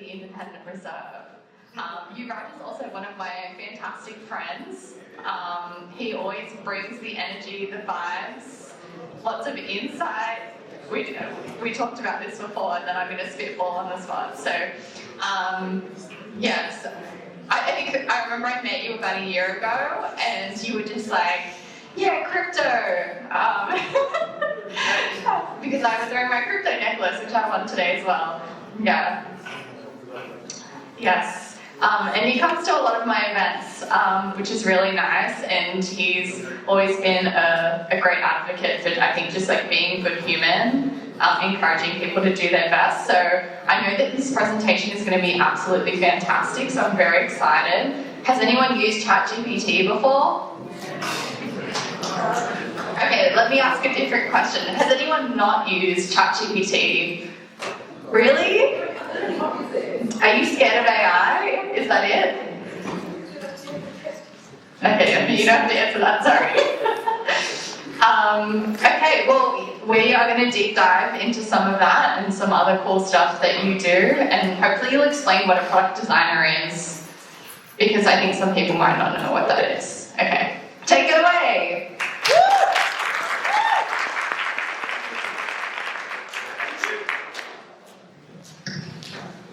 the independent reserve. Yuvraj is also one of my fantastic friends. He always brings the energy, the vibes, lots of insight. We talked about this before, and then I'm going to spitball on the spot. So, yes, I think I remember I met you about a year ago, and you were just like, yeah, crypto. Because I was wearing my crypto necklace, which I won today as well. Yeah. Yes. And he comes to a lot of my events, which is really nice, and he's always been a great advocate for, I think, just like being a good human, encouraging people to do their best. So I know that this presentation is going to be absolutely fantastic, so I'm very excited. Has anyone used ChatGPT before? Okay, let me ask a different question. Has anyone not used ChatGPT? Really? Are you scared of AI? Is that it? Okay, you don't have to answer that, sorry. Okay, well, we are going to deep dive into some of that and some other cool stuff that you do, and hopefully you'll explain what a product designer is, because I think some people might not know what that is. Okay, take it away!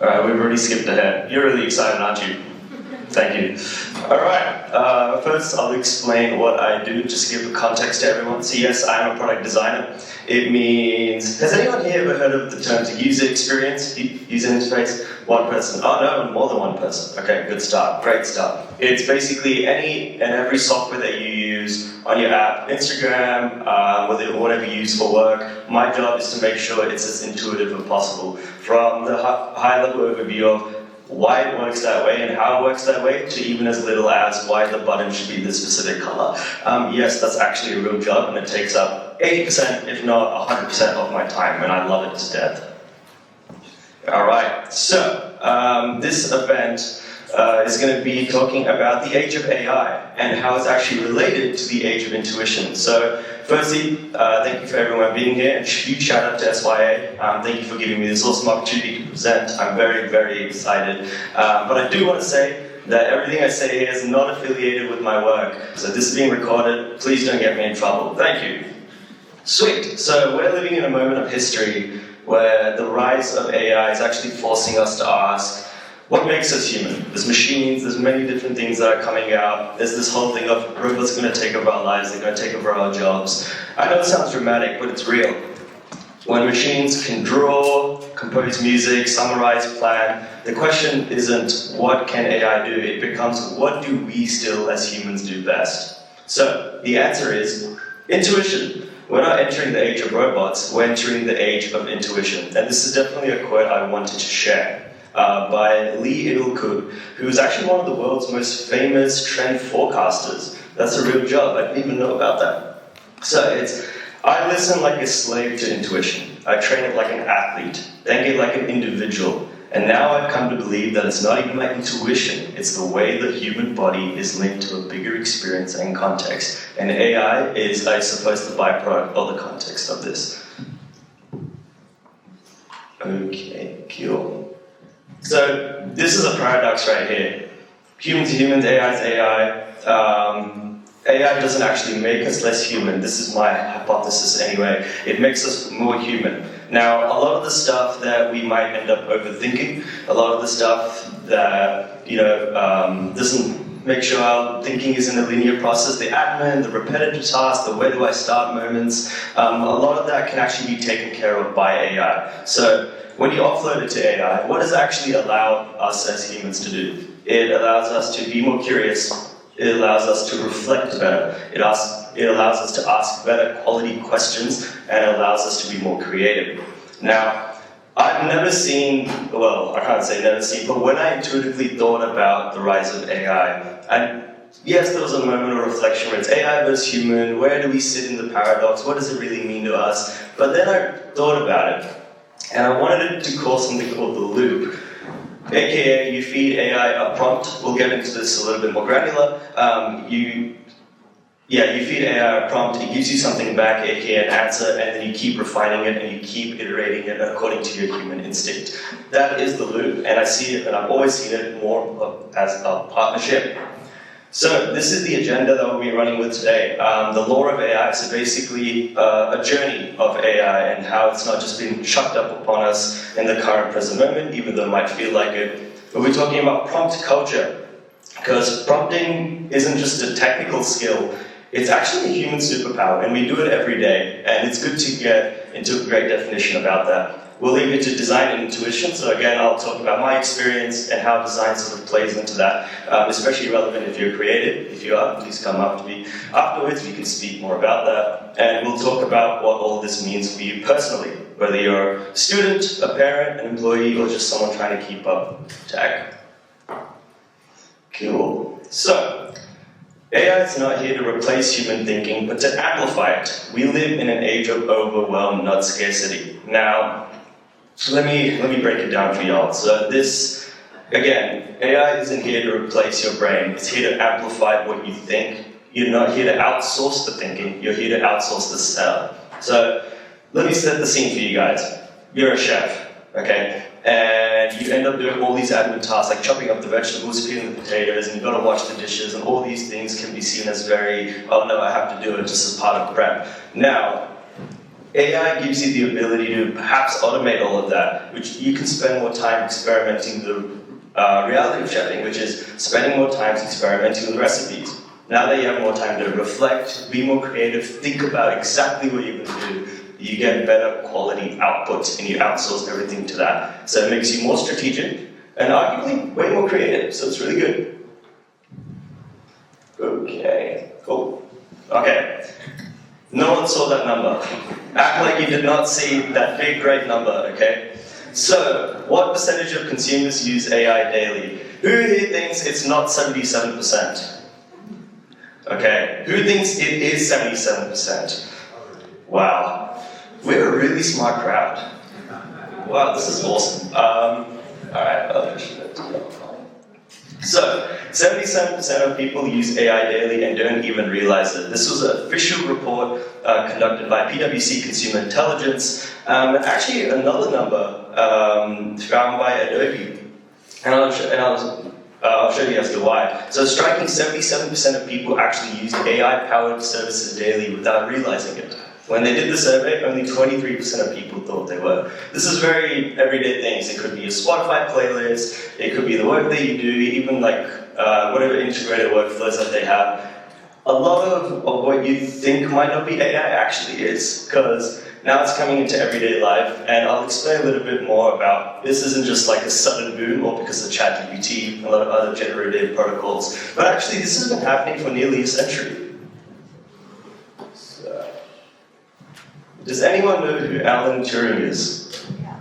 Alright, we've already skipped ahead. You're really excited, aren't you? Thank you. Alright, first I'll explain what I do, just to give a context to everyone. So yes, I'm a product designer. It means, has anyone here ever heard of the terms user experience, user interface? One person. Oh no, more than one person. Okay, good start, great start. It's basically any and every software that you use on your app, Instagram, whatever you use for work. My job is to make sure it's as intuitive as possible. From the high-level overview of why it works that way and how it works that way, to even as little as why the button should be this specific color. Yes, that's actually a real job, and it takes up 80%, if not 100% of my time, and I love it to death. Alright, so this event is going to be talking about the age of AI and how it's actually related to the age of intuition. So firstly, thank you for everyone being here, and huge shout out to SYA. Thank you for giving me this awesome opportunity to present. I'm very, very excited. But I do want to say that everything I say here is not affiliated with my work. So this is being recorded. Please don't get me in trouble. Thank you. Sweet. So we're living in a moment of history where the rise of AI is actually forcing us to ask, what makes us human? There's machines, there's many different things that are coming out. There's this whole thing of robots are going to take over our lives, they're going to take over our jobs. I know it sounds dramatic, but it's real. When machines can draw, compose music, summarize, plan, the question isn't what can AI do, it becomes what do we still as humans do best? So the answer is intuition. We're not entering the age of robots, we're entering the age of intuition. And this is definitely a quote I wanted to share. By Lee Ilku, who is actually one of the world's most famous trend forecasters. That's a real job, I didn't even know about that. So I listen like a slave to intuition. I train it like an athlete, think it like an individual, and now I've come to believe that it's not even my intuition, it's the way the human body is linked to a bigger experience and context. And AI is, I suppose, the byproduct of the context of this. Okay, cool. So this is a paradox right here. Humans are humans, AI is AI. AI doesn't actually make us less human. This is my hypothesis anyway. It makes us more human. Now, a lot of the stuff that we might end up overthinking, a lot of the stuff that, doesn't make sure our thinking is in a linear process, the admin, the repetitive tasks, the where do I start moments, a lot of that can actually be taken care of by AI. So when you offload it to AI, what does it actually allow us as humans to do? It allows us to be more curious. It allows us to reflect better. It allows us to ask better quality questions, and it allows us to be more creative. Now, I've never seen, well, I can't say never seen, but when I intuitively thought about the rise of AI, and yes, there was a moment of reflection where it's AI versus human, where do we sit in the paradox, what does it really mean to us? But then I thought about it, and I wanted it to call something called the loop. AKA, you feed AI a prompt. We'll get into this a little bit more granular. You you feed AI a prompt, it gives you something back, aka an answer, and then you keep refining it and you keep iterating it according to your human instinct. That is the loop, and I see it, and I've always seen it more as a partnership. So this is the agenda that we'll be running with today. The law of AI, so basically a journey of AI and how it's not just been chucked up upon us in the current present moment, even though it might feel like it. But we're talking about prompt culture, because prompting isn't just a technical skill, it's actually a human superpower, and we do it every day, and it's good to get into a great definition about that. We'll leave it to design and intuition, so again, I'll talk about my experience and how design sort of plays into that, especially relevant if you're creative. If you are, please come up to me afterwards, we can speak more about that, and we'll talk about what all this means for you personally, whether you're a student, a parent, an employee, or just someone trying to keep up tech. Cool. So, AI is not here to replace human thinking, but to amplify it. We live in an age of overwhelm, not scarcity. Now, let me break it down for y'all. So this, again, AI isn't here to replace your brain. It's here to amplify what you think. You're not here to outsource the thinking. You're here to outsource the setup. So let me set the scene for you guys. You're a chef, okay? And you end up doing all these admin tasks like chopping up the vegetables, peeling the potatoes, and you've got to wash the dishes, and all these things can be seen as very, oh no, I have to do it just as part of prep. Now, AI gives you the ability to perhaps automate all of that, which you can spend more time experimenting the reality of chefing, which is spending more time experimenting with recipes. Now that you have more time to reflect, be more creative, think about exactly what you're going to do, you get better quality output and you outsource everything to that. So it makes you more strategic and arguably way more creative, so it's really good. Okay, cool. Okay, no one saw that number. Act like you did not see that big, great number, okay? So, what percentage of consumers use AI daily? Who here thinks it's not 77%? Okay, who thinks it is 77%? Wow. We're a really smart crowd. Wow, this is awesome. Alright, so, 77% of people use AI daily and don't even realize it. This was an official report conducted by PwC Consumer Intelligence, and actually another number found by Adobe. And I'll show you as to why. So, a striking 77% of people actually use AI-powered services daily without realizing it. When they did the survey, only 23% of people thought they were. This is very everyday things. It could be a Spotify playlist, it could be the work that you do, even like whatever integrated workflows that they have. A lot of what you think might not be AI actually is, because now it's coming into everyday life, and I'll explain a little bit more about this isn't just like a sudden boom or because of ChatGPT and a lot of other generative protocols, but actually this has been happening for nearly a century. Does anyone know who Alan Turing is? Yeah.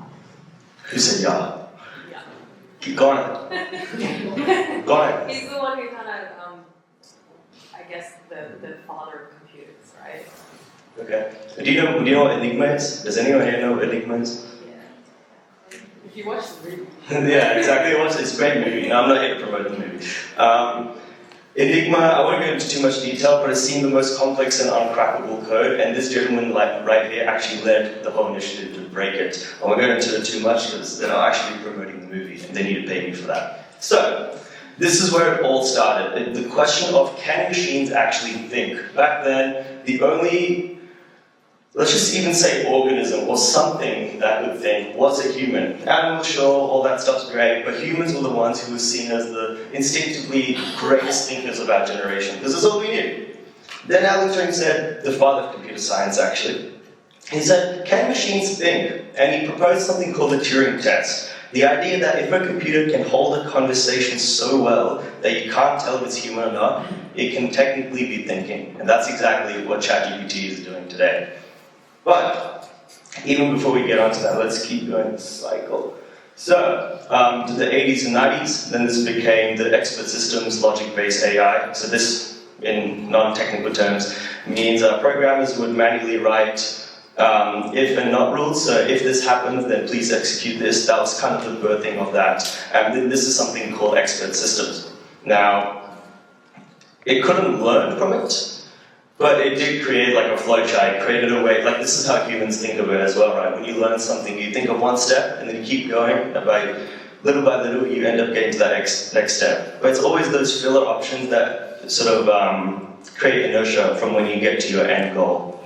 Who said yeah? Yeah. Keep going. Go on. He's the one who kind of, I guess, the father of computers, right? Okay. Do you know what Enigma is? Does anyone here know what Enigma is? Yeah. If you watch the movie. Yeah, exactly. It's a great movie. No, I'm not here to promote the movie. Enigma, I won't go into too much detail, but it's seen the most complex and uncrackable code, and this gentleman right here actually led the whole initiative to break it. I won't go into it too much because they're not actually promoting the movie, and they need to pay me for that. So, this is where it all started. The question of can machines actually think? Back then, the only, let's just even say organism or something that could think was a human. Animals, sure, all that stuff's great, but humans were the ones who were seen as the instinctively greatest thinkers of our generation, because that's all we knew. Then Alan Turing said, the father of computer science actually, he said, can machines think? And he proposed something called the Turing test. The idea that if a computer can hold a conversation so well that you can't tell if it's human or not, it can technically be thinking. And that's exactly what ChatGPT is doing today. But, even before we get onto that, let's keep going the cycle. So, to the 80s and 90s, then this became the expert systems logic-based AI. So this, in non-technical terms, means programmers would manually write if and not rules. So if this happens, then please execute this. That was kind of the birthing of that. And then this is something called expert systems. Now, it couldn't learn from it, But it did create like a flowchart. It created a way, like this is how humans think of it as well, right? When you learn something, you think of one step and then you keep going, and by little, you end up getting to that next step. But it's always those filler options that sort of create inertia from when you get to your end goal.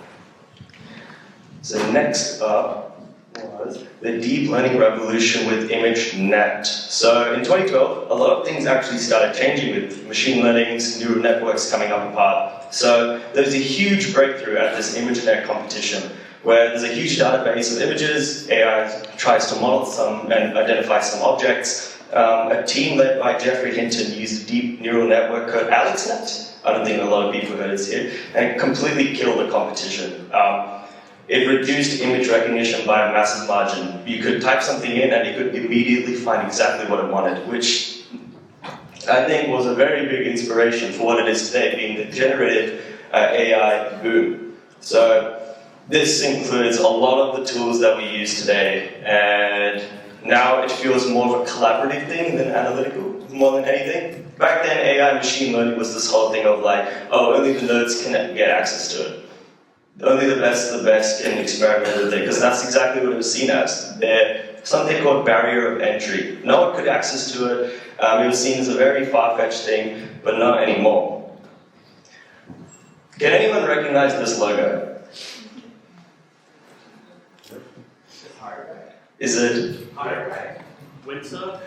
So next up was the deep learning revolution with ImageNet. So in 2012, a lot of things actually started changing with machine learning, neural networks coming up apart. So there's a huge breakthrough at this ImageNet competition, where there's a huge database of images, AI tries to model some and identify some objects. A team led by Geoffrey Hinton used a deep neural network called AlexNet. I don't think a lot of people heard it here, and completely killed the competition. It reduced image recognition by a massive margin. You could type something in and it could immediately find exactly what it wanted, which I think was a very big inspiration for what it is today, being the generative AI boom. So this includes a lot of the tools that we use today, and now it feels more of a collaborative thing than analytical, more than anything. Back then, AI machine learning was this whole thing of like, oh, only the nerds can get access to it. Only the best can experiment with it, because that's exactly what it was seen as. There's something called barrier of entry. No one could access to it. It was seen as a very far-fetched thing, but not anymore. Can anyone recognize this logo? Is it? Windsor?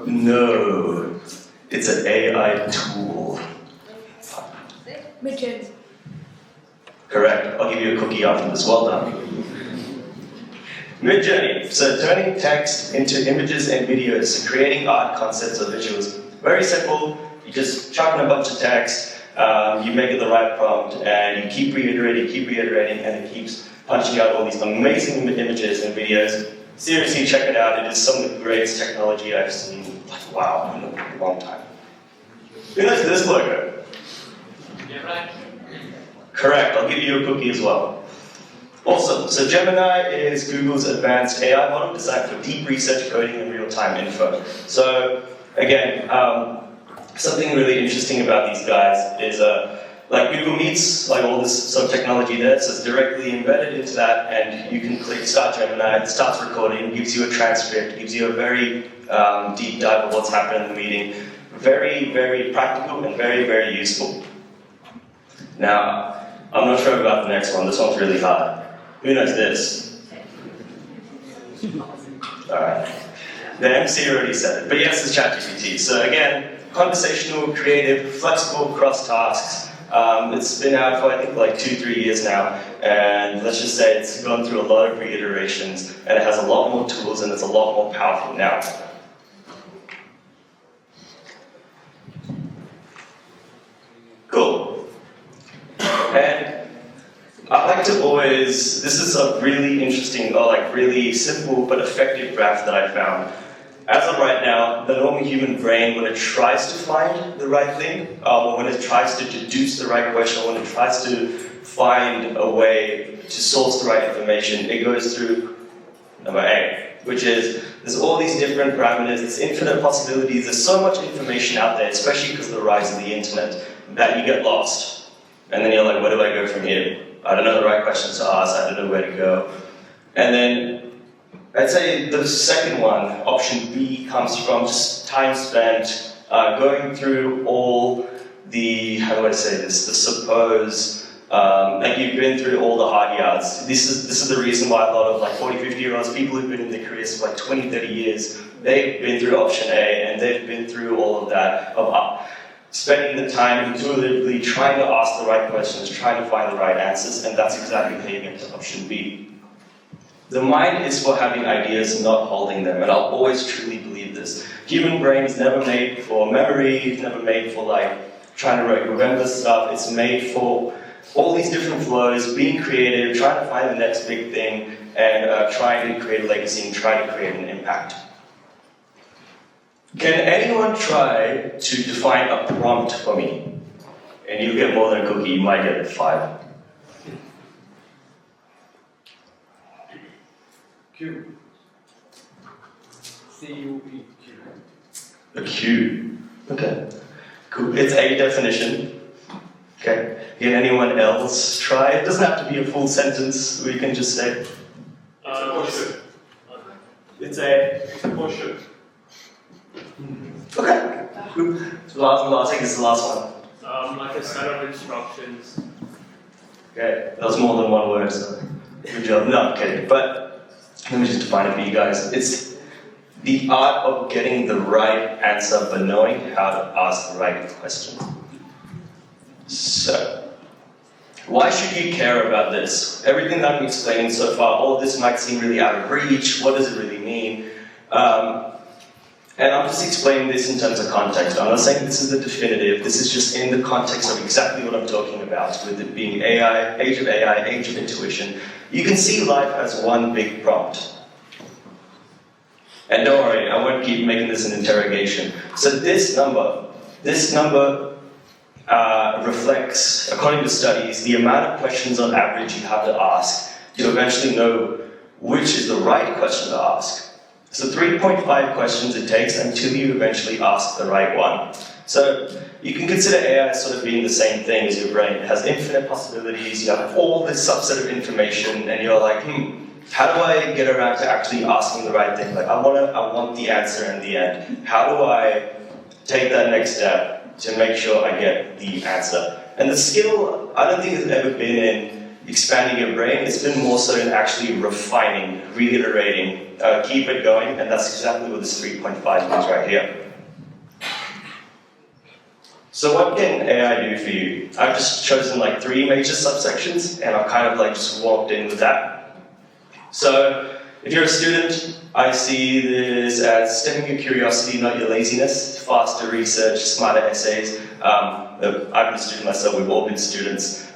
No. It's an AI tool. Midjourney. Correct. I'll give you a cookie after this. Well done. Midjourney. So turning text into images and videos, so creating art, concepts, or visuals. Very simple. You just chuck in a bunch of text, you make it the right prompt, and you keep reiterating, and it keeps punching out all these amazing images and videos. Seriously, check it out. It is some of the greatest technology I've seen, like, wow, in a long time. Who knows this logo? Yuvraj? Correct, I'll give you a cookie as well. Awesome, so Gemini is Google's advanced AI model designed for deep research, coding, and real-time info. So, again, something really interesting about these guys is like Google Meets, like all this sort of technology there, so it's directly embedded into that, and you can click Start Gemini, it starts recording, gives you a transcript, gives you a very deep dive of what's happened in the meeting. Very, very practical and very, very useful. Now, I'm not sure about the next one, this one's really hard. Who knows this? Alright. The MC already said it, but yes, it's ChatGPT. So again, conversational, creative, flexible across tasks. It's been out for I think like 2-3 years now, and let's just say it's gone through a lot of reiterations, and it has a lot more tools and it's a lot more powerful now. Cool. And I like to always, this is a really interesting, or like really simple but effective graph that I found. As of right now, the normal human brain, when it tries to find the right thing, or when it tries to deduce the right question, or when it tries to find a way to source the right information, it goes through number A, which is, there's all these different parameters, there's infinite possibilities, there's so much information out there, especially because of the rise of the internet, that you get lost. And then you're like, where do I go from here? I don't know the right questions to ask, I don't know where to go. And then I'd say the second one, option B, comes from just time spent going through all the, how do I say this, the suppose, like you've been through all the hard yards. This is the reason why a lot of like 40, 50-year-olds, people who've been in their careers for like 20, 30 years, they've been through option A, and they've been through all of that, of spending the time intuitively trying to ask the right questions, trying to find the right answers, and that's exactly how you get to option B. The mind is for having ideas, not holding them, and I'll always truly believe this. Human brain is never made for memory, it's never made for like trying to remember stuff, it's made for all these different flows, being creative, trying to find the next big thing, and trying to create a legacy and trying to create an impact. Can anyone try to define a prompt for me? And you get more than a cookie, you might get 5. Q. C-U-E. Q. A Q. Okay. Cool. It's a definition. Okay. Can anyone else try? It doesn't have to be a full sentence. We can just say it's a Portion. okay. I'll take this as the last one. Like a set of instructions. Okay, that was more than one word, so good job. No, okay, but let me just define it for you guys. It's the art of getting the right answer but knowing how to ask the right question. So, why should you care about this? Everything that I'm explaining so far, all of this might seem really out of reach. What does it really mean? And I'm just explaining this in terms of context. I'm not saying this is the definitive. This is just in the context of exactly what I'm talking about, with it being AI, age of intuition. You can see life as one big prompt. And don't worry, I won't keep making this an interrogation. So this number reflects, according to studies, the amount of questions on average you have to ask to eventually know which is the right question to ask. So 3.5 questions it takes until you eventually ask the right one. So you can consider AI as sort of being the same thing as your brain. It has infinite possibilities, you have all this subset of information, and you're like, how do I get around to actually asking the right thing? Like, I want the answer in the end. How do I take that next step to make sure I get the answer? And the skill, I don't think has ever been in expanding your brain. It's been more so in actually refining, reiterating, keep it going, and that's exactly what this 3.5 means right here. So what can AI do for you? I've just chosen like 3 major subsections, and I've kind of like just walked in with that. So if you're a student, I see this as stemming your curiosity, not your laziness, faster research, smarter essays. I'm a student myself, we've all been students.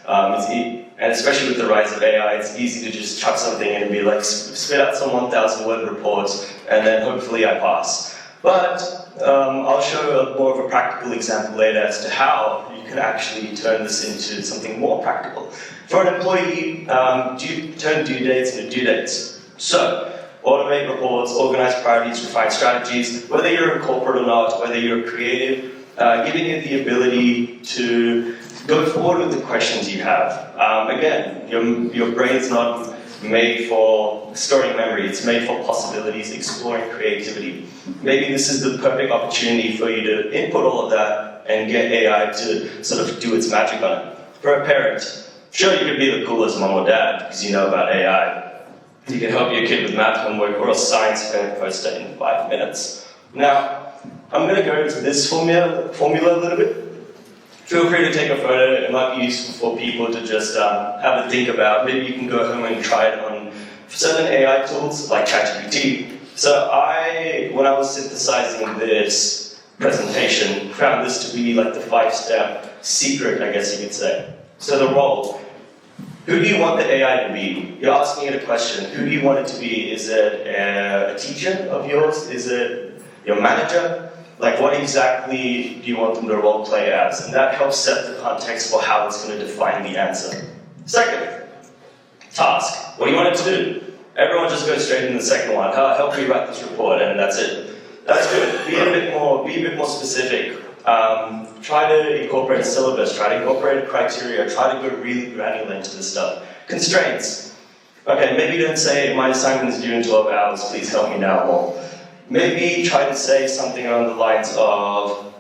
And especially with the rise of AI, it's easy to just chuck something in and be like, spit out some 1,000-word reports, and then hopefully I pass. But I'll show more of a practical example later as to how you can actually turn this into something more practical. For an employee, turn due dates into due dates. So, automate reports, organize priorities, refine strategies, whether you're a corporate or not, whether you're creative, giving you the ability to go forward with the questions you have. Again, your brain's not made for storing memory, it's made for possibilities, exploring creativity. Maybe this is the perfect opportunity for you to input all of that and get AI to sort of do its magic on it. For a parent, sure, you could be the coolest mom or dad because you know about AI. You can help your kid with math homework or a science fair poster in 5 minutes. Now, I'm going to go into this formula a little bit. Feel free to take a photo. It might be useful for people to just have a think about. Maybe you can go home and try it on certain AI tools like ChatGPT. So when I was synthesizing this presentation, found this to be like the 5-step secret, I guess you could say. So the role. Who do you want the AI to be? You're asking it a question. Who do you want it to be? Is it a teacher of yours? Is it your manager? Like, what exactly do you want them to role play as? And that helps set the context for how it's going to define the answer. Second, task. What do you want it to do? Everyone just goes straight into the second one. Help me write this report, and that's it. That's good. Be a bit more specific. Try to incorporate a syllabus. Try to incorporate a criteria. Try to go really granular into this stuff. Constraints. Okay, maybe don't say my assignment is due in 12 hours. Please help me now more. Maybe try to say something along the lines of,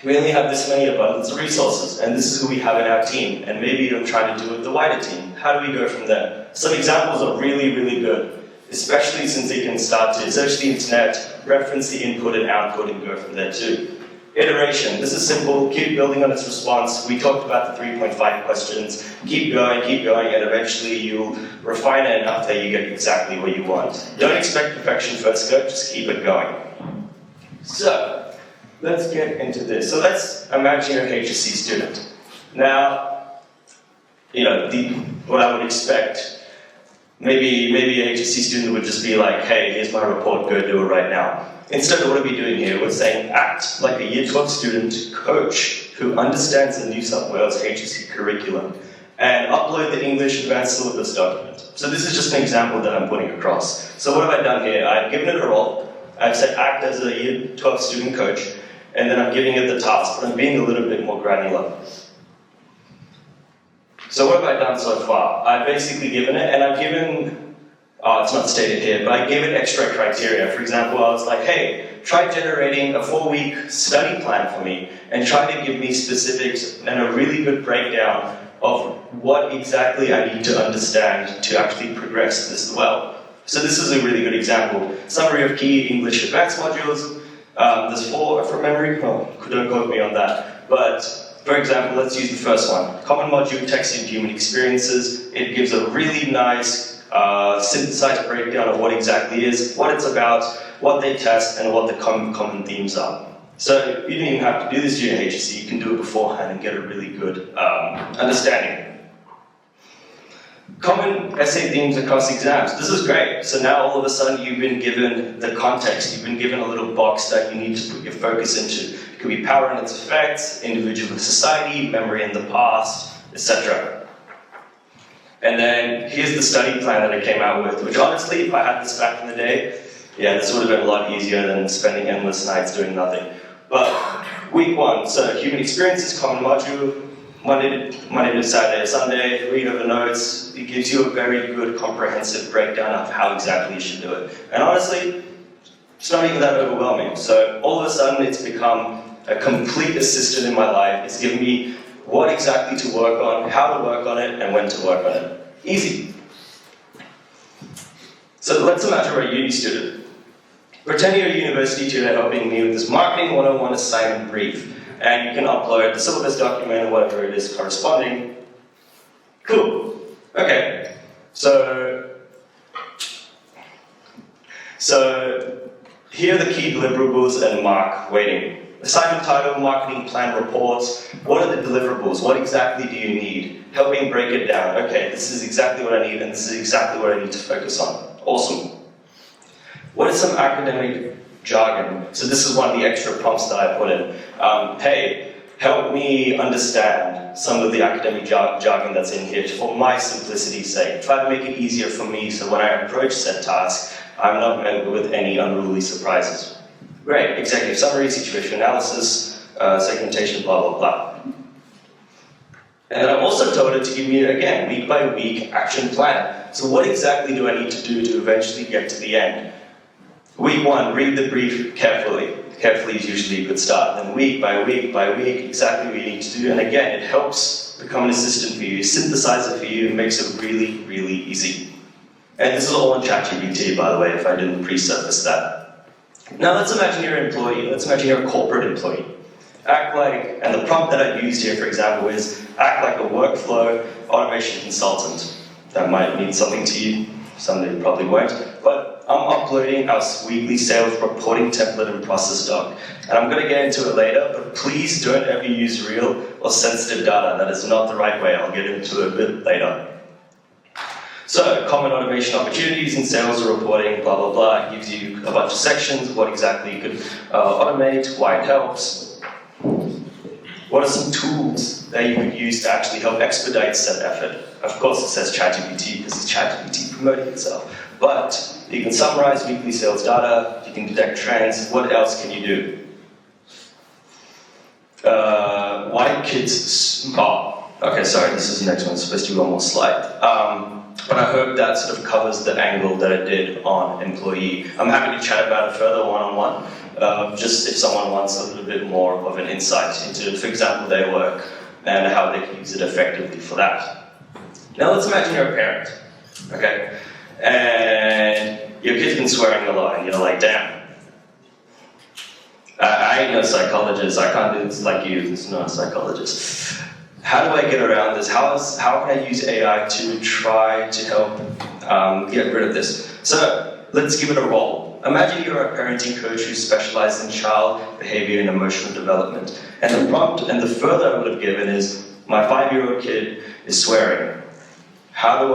we only have this many abundance of resources, and this is who we have in our team, and maybe you don't try to do it with the wider team. How do we go from there? Some examples are really, really good, especially since they can start to search the internet, reference the input and output, and go from there too. Iteration. This is simple. Keep building on its response. We talked about the 3.5 questions. Keep going, and eventually you'll refine it enough that you get exactly what you want. Don't expect perfection first go, just keep it going. So, let's get into this. So let's imagine you're a HSC student. Now, what I would expect, maybe a HSC student would just be like, hey, here's my report, go do it right now. Instead of what are we doing here? We're saying act like a Year 12 student coach who understands the New South Wales HSC curriculum and upload the English Advanced Syllabus document. So this is just an example that I'm putting across. So what have I done here? I've given it a role. I've said act as a Year 12 student coach, and then I'm giving it the task, but I'm being a little bit more granular. So what have I done so far? I've basically given it, and I've given, it's not stated here, but I gave it extra criteria. For example, I was like, hey, try generating a 4-week study plan for me, and try to give me specifics and a really good breakdown of what exactly I need to understand to actually progress this well. So this is a really good example. Summary of key English advanced modules. There's 4 from memory. Oh, don't quote me on that. But for example, let's use the first one. Common module, text and human experiences. It gives a really nice synthesized breakdown of what exactly is, what it's about, what they test, and what the common themes are. So you don't even have to do this during HSC, you can do it beforehand and get a really good understanding. Common essay themes across exams. This is great. So now all of a sudden you've been given the context, you've been given a little box that you need to put your focus into. It could be power and its effects, individual and society, memory in the past, etc. And then here's the study plan that I came out with, which honestly, if I had this back in the day, yeah, this would have been a lot easier than spending endless nights doing nothing. But week 1, so human experiences, common module, Monday to Saturday or Sunday, read over notes. It gives you a very good comprehensive breakdown of how exactly you should do it. And honestly, it's not even that overwhelming. So all of a sudden it's become a complete assistant in my life. It's given me what exactly to work on, how to work on it, and when to work on it. Easy. So let's imagine we're a uni student. Pretend you're a university tutor helping me with this marketing 101 assignment brief. And you can upload the syllabus document or whatever it is corresponding. Cool. Okay. So here are the key deliverables and mark weighting. Assignment title, marketing plan reports. What are the deliverables? What exactly do you need? Help me break it down. Okay, this is exactly what I need, and this is exactly what I need to focus on. Awesome. What is some academic jargon? So this is one of the extra prompts that I put in. Hey, help me understand some of the academic jargon that's in here for my simplicity's sake. Try to make it easier for me so when I approach said task, I'm not met with any unruly surprises. Great, executive summary, situation analysis, segmentation, blah, blah, blah. And then I've also told it to give me, again, week by week action plan. So what exactly do I need to do to eventually get to the end? Week 1, read the brief carefully. Carefully is usually a good start. Then week by week by week, exactly what you need to do. And again, it helps become an assistant for you, synthesize it for you, and makes it really, really easy. And this is all on ChatGPT, by the way, if I didn't pre-surface that. Now let's imagine you're an employee. Let's imagine you're a corporate employee. Act like, and the prompt that I've used here, for example, is act like a workflow automation consultant. That might mean something to you, something probably won't. But I'm uploading our weekly sales reporting template and process doc. And I'm going to get into it later, but please don't ever use real or sensitive data. That is not the right way. I'll get into it a bit later. So, common automation opportunities in sales reporting, blah, blah, blah. It gives you a bunch of sections, what exactly you could automate, why it helps. What are some tools that you could use to actually help expedite said effort? Of course, it says ChatGPT because it's ChatGPT promoting itself. But you can summarize weekly sales data, you can detect trends, what else can you do? Why kids... Oh, okay, sorry, this is the next one, it's supposed to be one more slide. But I hope that sort of covers the angle that I did on employee. I'm happy to chat about it further one-on-one, just if someone wants a little bit more of an insight into, for example, their work and how they can use it effectively for that. Now let's imagine you're a parent, okay? And your kid's been swearing a lot, and you're like, damn. I ain't no psychologist, I can't do this like you, this is not a psychologist. How do I get around this? How can I use AI to try to help get rid of this? So let's give it a role. Imagine you're a parenting coach who specializes in child behavior and emotional development. And the prompt and the further I would have given is, my 5-year-old kid is swearing. How do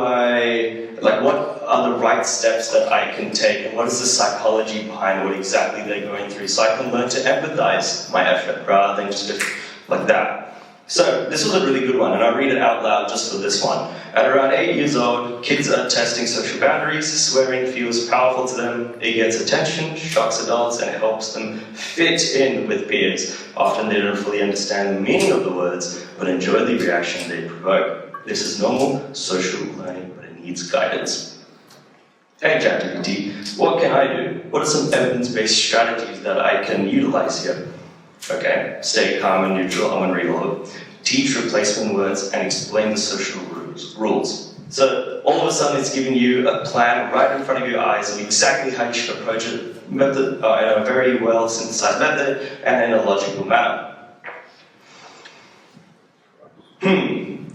what are the right steps that I can take, and what is the psychology behind what exactly they're going through, so I can learn to empathize my effort rather than just like that. So this was a really good one, and I'll read it out loud just for this one. At around 8 years old, kids are testing social boundaries. Swearing feels powerful to them. It gets attention, shocks adults, and helps them fit in with peers. Often they don't fully understand the meaning of the words, but enjoy the reaction they provoke. This is normal social learning, but it needs guidance. Hey ChatGPT, what can I do? What are some evidence-based strategies that I can utilize here? Okay, stay calm and neutral, I'm gonna read all of it. Teach replacement words and explain the social rules. So all of a sudden it's giving you a plan right in front of your eyes of exactly how you should approach it in a very well synthesized method and in a logical manner.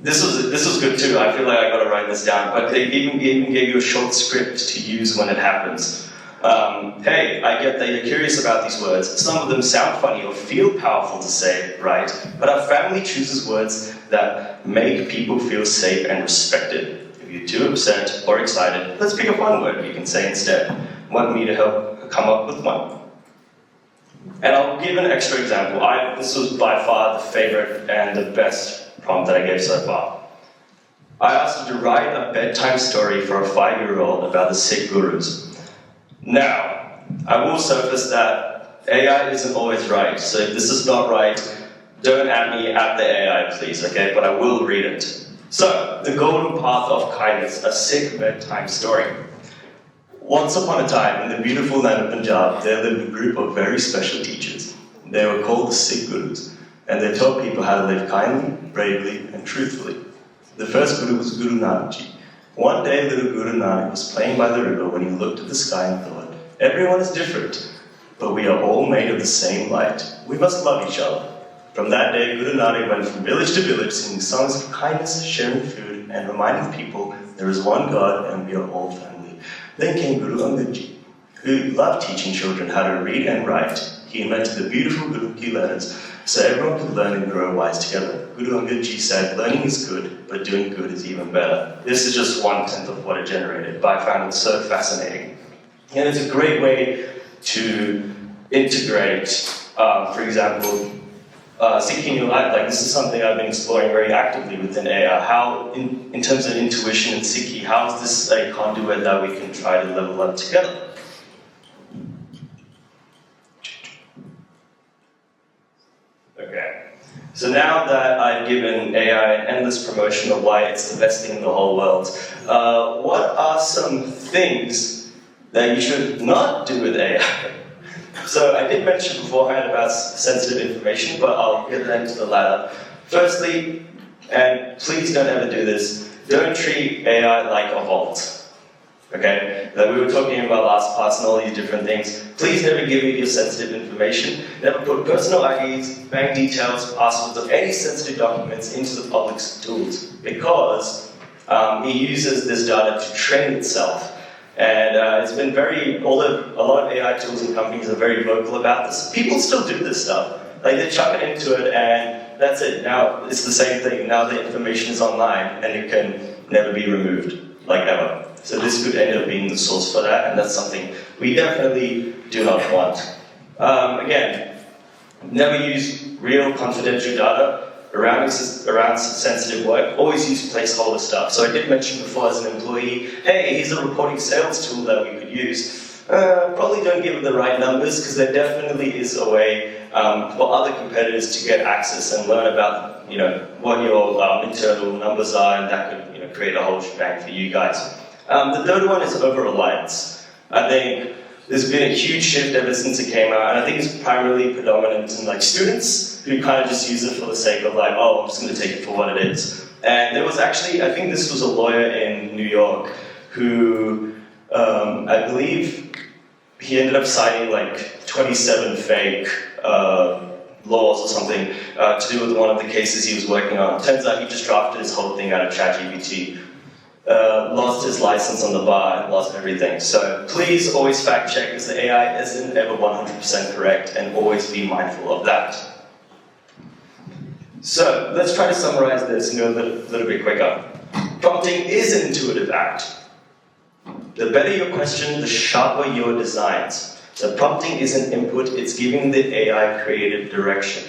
This was good too. I feel like I got to write this down. But they even gave you a short script to use when it happens. Hey, I get that you're curious about these words. Some of them sound funny or feel powerful to say, right? But our family chooses words that make people feel safe and respected. If you're too upset or excited, let's pick a fun word you can say instead. Want me to help come up with one? And I'll give an extra example. This was by far the favorite and the best prompt that I gave so far. I asked her to write a bedtime story for a 5-year-old about the Sikh gurus. Now, I will surface that AI isn't always right, so if this is not right, don't at me at the AI, please, okay? But I will read it. So, the golden path of kindness, a Sikh bedtime story. Once upon a time, in the beautiful land of Punjab, there lived a group of very special teachers. They were called the Sikh gurus, and they taught people how to live kindly, bravely, and truthfully. The first guru was Guru Nanak Ji. One day, little Guru Nanak was playing by the river when he looked at the sky and thought, everyone is different, but we are all made of the same light. We must love each other. From that day, Guru Nanak went from village to village singing songs of kindness, sharing food, and reminding people there is one God and we are all family. Then came Guru Angad Ji, who loved teaching children how to read and write. He invented the beautiful Guru Ki letters, so everyone could learn and grow wise together. Guru Angad Ji said, learning is good, but doing good is even better. This is just 1/10 of what it generated, but I found it so fascinating. And it's a great way to integrate, for example, Sikh Youth Australia. Like this is something I've been exploring very actively within AI. How, in terms of intuition and Sikhi, how is this a conduit that we can try to level up together? Okay, so now that I've given AI an endless promotion of why it's the best thing in the whole world, what are some things that you should not do with AI? So I did mention beforehand about sensitive information, but I'll get into the latter. Firstly, and please don't ever do this, don't treat AI like a vault. Okay, that we were talking about last parts and all these different things. Please never give it your sensitive information. Never put personal IDs, bank details, passwords, or any sensitive documents into the public's tools because it uses this data to train itself. And it's been a lot of AI tools and companies are very vocal about this. People still do this stuff. Like they chuck it into it and that's it. Now it's the same thing. Now the information is online and it can never be removed, like ever. So this could end up being the source for that, and that's something we definitely do not want. Again, never use real confidential data around sensitive work. Always use placeholder stuff. So I did mention before as an employee, hey, here's a reporting sales tool that we could use. Probably don't give it the right numbers because there definitely is a way for other competitors to get access and learn about what your internal numbers are, and that could create a whole shebang for you guys. The third one is over-reliance. I think there's been a huge shift ever since it came out, and I think it's primarily predominant in students who kind of just use it for the sake of I'm just going to take it for what it is. And there was actually, I think this was a lawyer in New York who, I believe, he ended up citing 27 fake laws or something to do with one of the cases he was working on. Turns out he just drafted his whole thing out of ChatGPT. Lost his license on the bar and lost everything. So please always fact check because the AI isn't ever 100% correct, and always be mindful of that. So let's try to summarize this and go a little bit quicker. Prompting is an intuitive act. The better your question, the sharper your designs. So prompting is an input, it's giving the AI creative direction.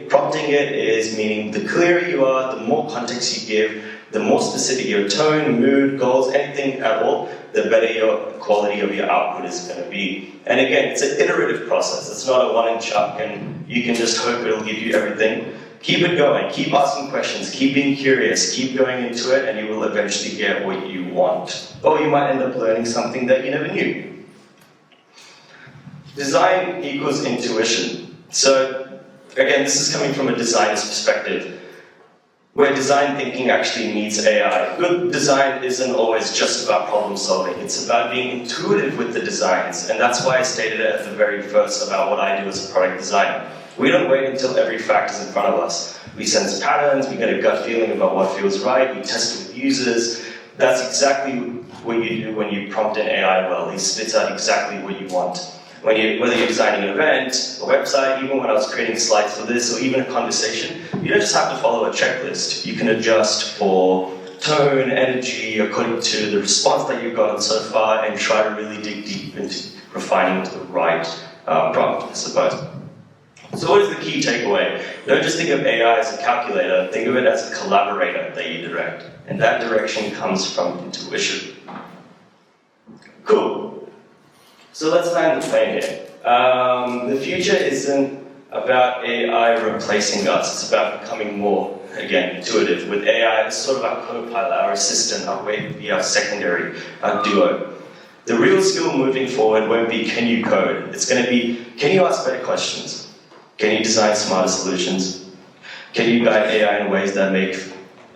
Prompting it is meaning the clearer you are, the more context you give, the more specific your tone, mood, goals, anything at all, the better your quality of your output is going to be. And again, it's an iterative process. It's not a one and chuck and you can just hope it'll give you everything. Keep it going, keep asking questions, keep being curious, keep going into it, and you will eventually get what you want. Or you might end up learning something that you never knew. Design equals intuition. So, again, this is coming from a designer's perspective, where design thinking actually meets AI. Good design isn't always just about problem solving, it's about being intuitive with the designs, and that's why I stated it at the very first about what I do as a product designer. We don't wait until every fact is in front of us. We sense patterns, we get a gut feeling about what feels right, we test with users. That's exactly what you do when you prompt an AI well. It spits out exactly what you want. Whether you're designing an event, a website, even when I was creating slides for this, or even a conversation, you don't just have to follow a checklist. You can adjust for tone, energy, according to the response that you've gotten so far, and try to really dig deep into refining to the right prompt, I suppose. So what is the key takeaway? Don't just think of AI as a calculator, think of it as a collaborator that you direct. And that direction comes from intuition. Cool. So let's land the plane here. The future isn't about AI replacing us, it's about becoming more, again, intuitive. With AI, it's sort of our co-pilot, our assistant, our way to be our secondary, our duo. The real skill moving forward won't be can you code, it's going to be can you ask better questions? Can you design smarter solutions? Can you guide AI in ways that make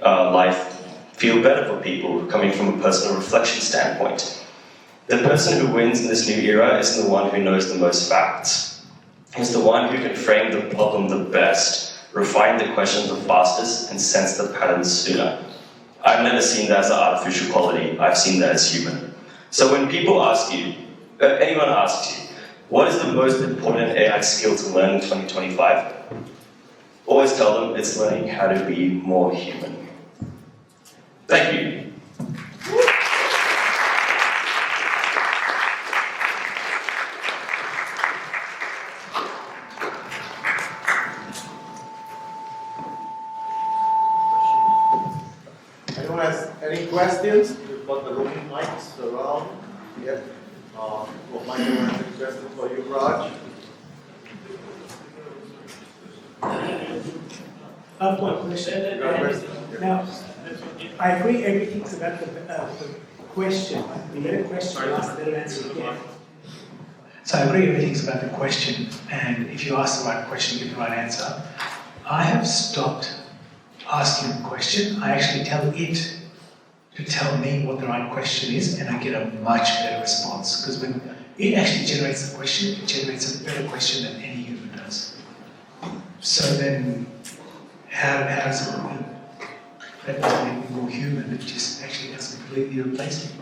life feel better for people, coming from a personal reflection standpoint? The person who wins in this new era isn't the one who knows the most facts. It's the one who can frame the problem the best, refine the questions the fastest, and sense the patterns sooner. I've never seen that as an artificial quality. I've seen that as human. So when people ask you, anyone asks you, what is the most important AI skill to learn in 2025? Always tell them it's learning how to be more human. Thank you. Anyone has any questions? We've got the roaming mics around. Yeah. What might you have any questions for Yuvraj? I've got a question. Now, I agree everything's about the question. The better question you ask, the better answer you get. So I agree everything's about the question, and if you ask the right question, you get the right answer. I have stopped asking the question. I actually tell it to tell me what the right question is, and I get a much better response. Because when it actually generates the question, it generates a better question than any human does. So then, how does it work? That doesn't make me more human, it just actually doesn't completely replace me.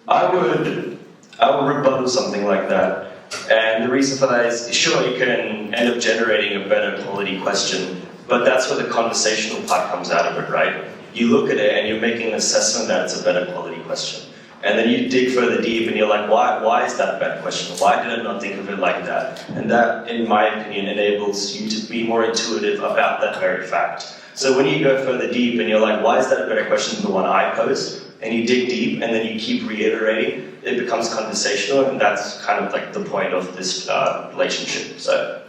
I would rebuttal something like that. And the reason for that is, sure, you can end up generating a better quality question, but that's where the conversational part comes out of it, right? You look at it and you're making an assessment that it's a better quality question. And then you dig further deep and you're like, why is that a better question? Why did I not think of it like that? And that, in my opinion, enables you to be more intuitive about that very fact. So when you go further deep and you're like, why is that a better question than the one I posed? And you dig deep and then you keep reiterating, it becomes conversational, and that's kind of like the point of this relationship. So,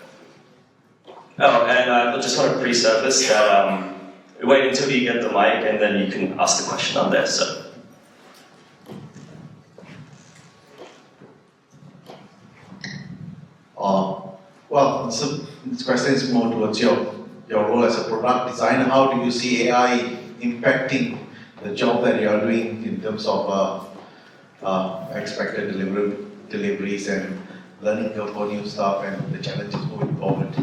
I just want to pre-surface that wait until you get the mic and then you can ask the question on there. So. Well, so this question is more towards your role as a product designer. How do you see AI impacting the job that you are doing in terms of expected deliveries and learning for new stuff and the challenges moving forward?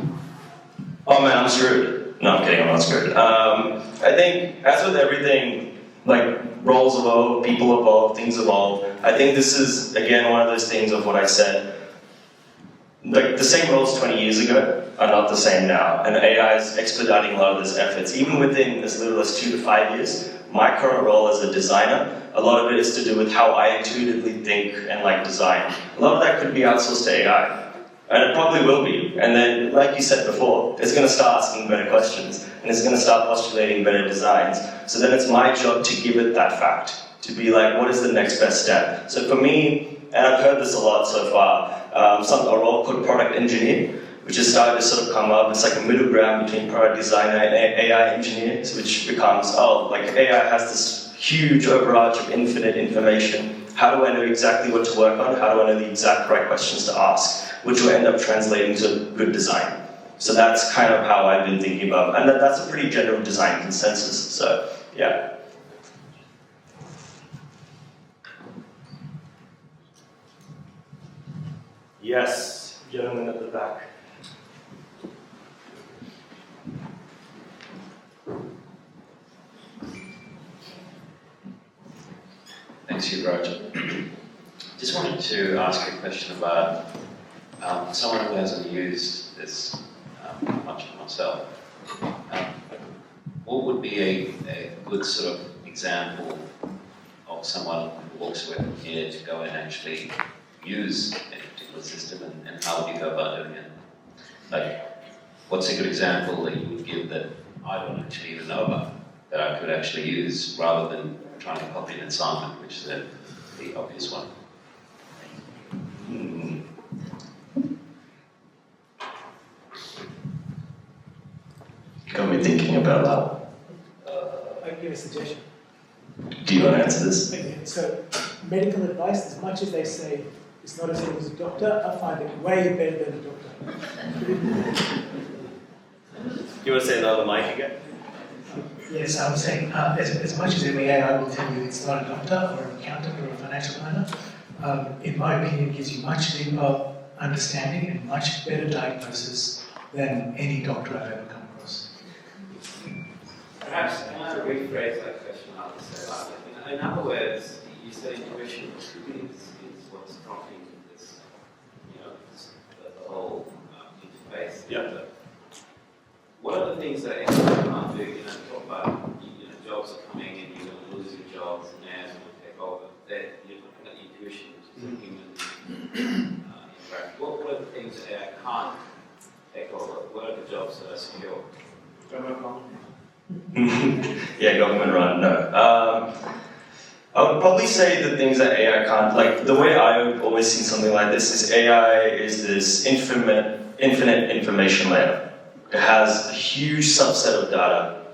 Oh man, I'm screwed. No, I'm kidding, I'm not screwed. I think, as with everything, like roles evolve, people evolve, things evolve. I think this is, again, one of those things of what I said. Like, the same roles 20 years ago are not the same now, and AI is expediting a lot of those efforts. Even within as little as 2 to 5 years, my current role as a designer, a lot of it is to do with how I intuitively think and like design. A lot of that could be outsourced to AI, and it probably will be. And then, like you said before, it's going to start asking better questions, and it's going to start postulating better designs. So then it's my job to give it that fact, to be like, what is the next best step? So for me, and I've heard this a lot so far, a role called product engineer, which has started to sort of come up. It's like a middle ground between product designer and AI engineers, which becomes, oh, like AI has this huge overarch of infinite information. How do I know exactly what to work on? How do I know the exact right questions to ask? Which will end up translating to good design. So that's kind of how I've been thinking about, and that's a pretty general design consensus, so yeah. Yes, gentleman at the back. Thanks, Yuvraj. Just wanted to ask a question about someone who hasn't used this much of myself. What would be a good sort of example of someone who walks away from here to go and actually use a particular system, and how would you go about doing it? Like, what's a good example that you would give that I don't actually even know about, that I could actually use, rather than trying to copy an assignment, which is the obvious one? Got me thinking about that. I'll give a suggestion. Do you want to answer this? Okay, so medical advice, as much as they say it's not as good as a doctor, I find it way better than a doctor. You want to say another mic again? Yes, I was saying, as much as every AI will tell you it's not a doctor or an accountant or a financial planner, in my opinion, it gives you much deeper understanding and much better diagnosis than any doctor I've ever come across. Perhaps can I rephrase that question out to say that? In other words, you said intuition is what's prompting this, the whole interface. Yeah. What are the things that AI can't do? Talk about jobs are coming and you're going to lose your jobs and AI will take over. That you're looking at intuition, which is a human interaction. What are the things that AI can't take over? What are the jobs that are secure? Yeah, government run, no. I would probably say the things that AI can't, like the way I would always see something like this is AI is this infinite information layer. It has a huge subset of data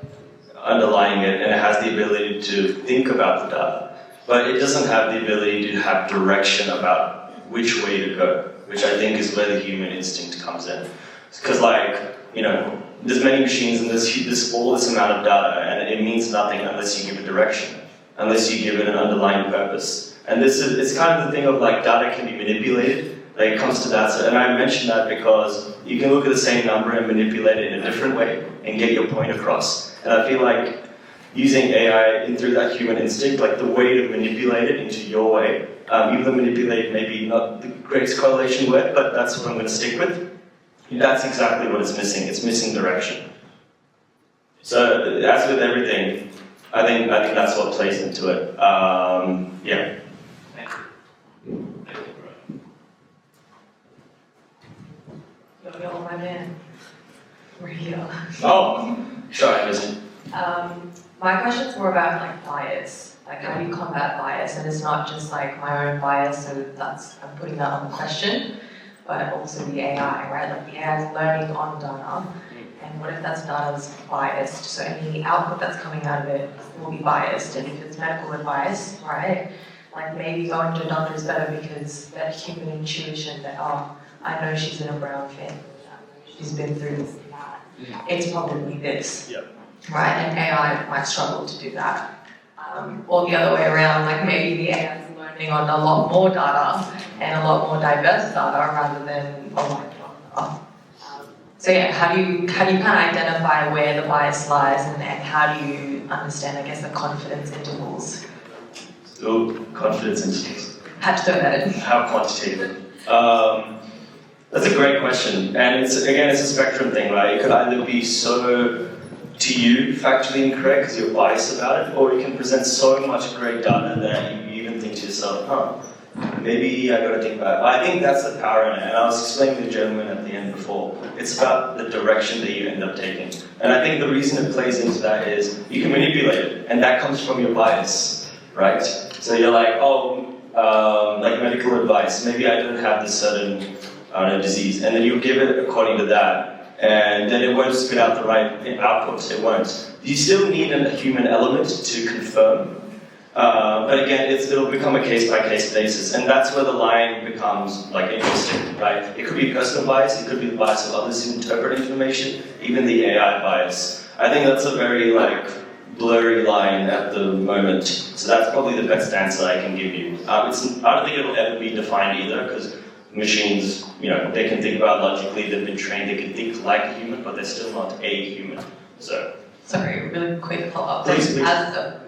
underlying it, and it has the ability to think about the data. But it doesn't have the ability to have direction about which way to go, which I think is where the human instinct comes in. Because there's many machines and there's all this amount of data, and it means nothing unless you give it direction, unless you give it an underlying purpose. And it's kind of the thing of like data can be manipulated. Like it comes to that, and I mention that because you can look at the same number and manipulate it in a different way and get your point across. And I feel like using AI through that human instinct, like the way to manipulate it into your way, even though manipulate maybe not the greatest correlation word, but that's what I'm going to stick with. That's exactly what it's missing. It's missing direction. So as with everything, I think that's what plays into it. Yeah. Yo, my man. We're here. Oh, sorry, listen. My question's more about like bias. Like how do you combat bias? And it's not just like my own bias, so I'm putting that on the question, but also the AI, right? Like the AI is learning on data. And what if that data is biased? So any output that's coming out of it will be biased. And if it's medical advice, right? Like maybe going to a doctor is better because that human intuition that, oh, I know she's in a brown family, she's been through this and that. It's probably this, right? And AI might struggle to do that. Or the other way around, like maybe the AI is learning on a lot more data and a lot more diverse data rather than a lot of data. So yeah, how do you kind of identify where the bias lies, and how do you understand, I guess, the confidence intervals? Oh, confidence intervals. Had to throw that in. How quantitative? That's a great question, and it's a spectrum thing, right? It could either be so, to you, factually incorrect because you're biased about it, or you can present so much great data that you even think to yourself, maybe I got to think about it. I think that's the power in it, and I was explaining to the gentleman at the end before. It's about the direction that you end up taking, and I think the reason it plays into that is you can manipulate it, and that comes from your bias, right? So you're like, like medical advice, maybe I don't have this certain disease, and then you give it according to that, and then it won't spit out the right output. It won't. You still need a human element to confirm, but again, it'll become a case-by-case basis, and that's where the line becomes like interesting, right? It could be personal bias, it could be the bias of others who interpret information, even the AI bias. I think that's a very like blurry line at the moment, so that's probably the best answer I can give you. I don't think it'll ever be defined either, because machines, they can think about logically, they've been trained, they can think like a human, but they're still not a human. So. Sorry, really quick follow-up. Please. As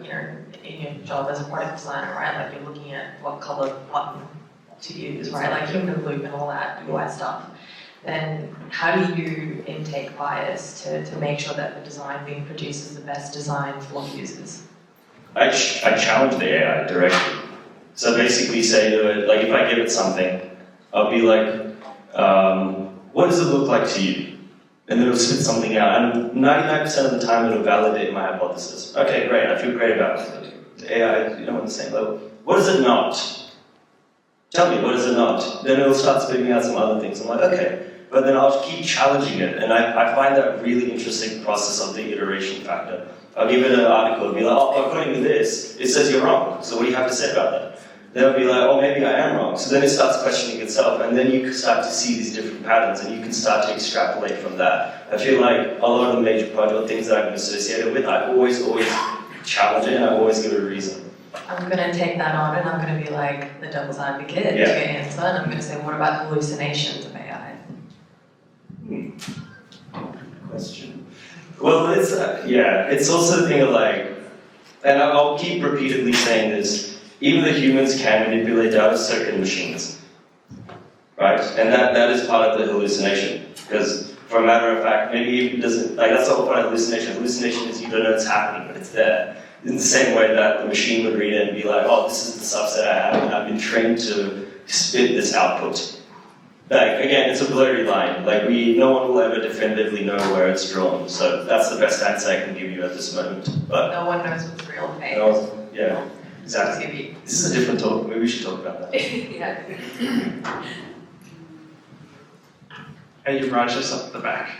in your job as a product designer, right? Like you're looking at what color button to use, right? Like human loop and all that UI stuff. Then how do you intake bias to make sure that the design being produced is the best design for users? I challenge the AI directly. So basically say to it, like if I give it something, I'll be like, what does it look like to you? And then it'll spit something out, and 99% of the time it'll validate my hypothesis. Okay, great, I feel great about it. The AI, on the same level. What is it not? Tell me, what is it not? Then it'll start spitting out some other things. I'm like, okay. But then I'll keep challenging it, and I find that a really interesting process of the iteration factor. I'll give it an article and be like, oh, according to this, it says you're wrong, so what do you have to say about that? Then it'll be like, oh, maybe I am wrong. So then it starts questioning itself, and then you can start to see these different patterns, and you can start to extrapolate from that. I feel like a lot of the major project things that I've been associated with, I always challenge it, and I always give it a reason. I'm going to take that on, and I'm going to be like the devil's advocate to your answer, and I'm going to say, what about hallucinations of AI? Question. Well, it's also the thing of like, and I'll keep repeatedly saying this, even the humans can manipulate data, so can machines. Right? And that is part of the hallucination. Because, for a matter of fact, maybe it doesn't, like that's the whole point of hallucination. Hallucination is you don't know it's happening, but it's there. In the same way that the machine would read it and be like, oh, this is the subset I have, and I've been trained to spit this output. Like, again, it's a blurry line. Like, no one will ever definitively know where it's drawn. So that's the best answer I can give you at this moment. But no one knows what's real and fake. no, yeah, exactly. This is a different talk. Maybe we should talk about that. Yeah. Hey, Yuvraj, just up at the back.